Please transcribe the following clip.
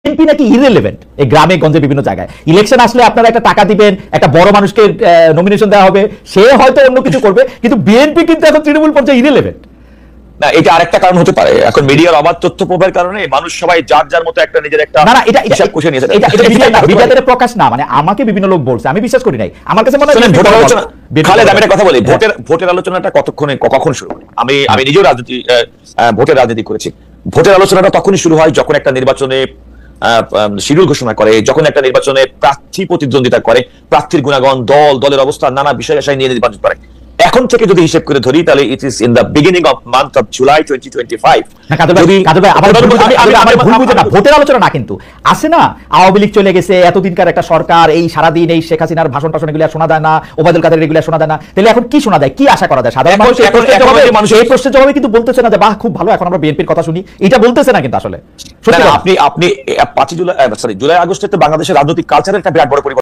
BNP নাকি irrelevant এই গ্রামে গঞ্জে বিভিন্ন জায়গায় ইলেকশন আসলে আপনারা একটা টাকা দিবেন, একটা বড় মানুষকে নমিনেশন দেওয়া হবে, সে হয়তো অন্য কিছু করবে, কিন্তু বিএনপি কিন্তু এখন তৃণমূল পর্যায়ে ইররিলেভেন্ট। না, এটা আরেকটা কারণ হতে পারে, এখন মিডিয়ার অবাধ তথ্য প্রবাহের কারণে মানুষ সবাই যার যার মতো একটা নিজের একটা না না এটা হিসাব কষে নিয়েছে। বিজাতের প্রকাশ না, মানে আমাকে বিভিন্ন লোক বলছে, আমি বিশ্বাস করি নাই। আমার কাছে মনে হয় ভোটের আলোচনা, খালেদ আমি একটা কথা বলি, ভোটের আলোচনাটা কখন শুরু হয়? আমি নিজেও ভোটের রাজনীতি করেছি। ভোটের আলোচনাটা তখনই শুরু হয় যখন একটা নির্বাচনে শিডিউল ঘোষণা করে, যখন একটা নির্বাচনে প্রার্থী প্রতিদ্বন্দ্বিতা করে, প্রার্থীর গুণাগুণ, দলের অবস্থা, নানা বিষয় নিয়ে নির্বাচন করে। এখন থেকে যদি হিসেব করে ধরি তাহলে it is in the beginning of month of July 2025। ভোটের আলোচনা না, কিন্তু আছে না আওয়ামী লীগ চলে গেছে, এতদিনকার একটা সরকার, এই সারাদিন এই শেখ হাসিনার ভাষণ টাষণ এগুলো শোনা যায় না, ওবায়দুল কাদের এগুলো শোনা যায় না, তাহলে এখন কি শোনা যায়, কি আশা করা যায়? সাধারণ মানুষ এই প্রশ্নের জবাবে কিন্তু বলতেছে না যে বাহ খুব ভালো, এখন আমরা বিএনপির কথা শুনি, এটা বলতেছে না কিন্তু আসলে। আপনি 5 জুলাই জুলাই আগস্টে তো বাংলাদেশের রাজনৈতিক কালচারের একটা বিরাট বড় পরিবর্তন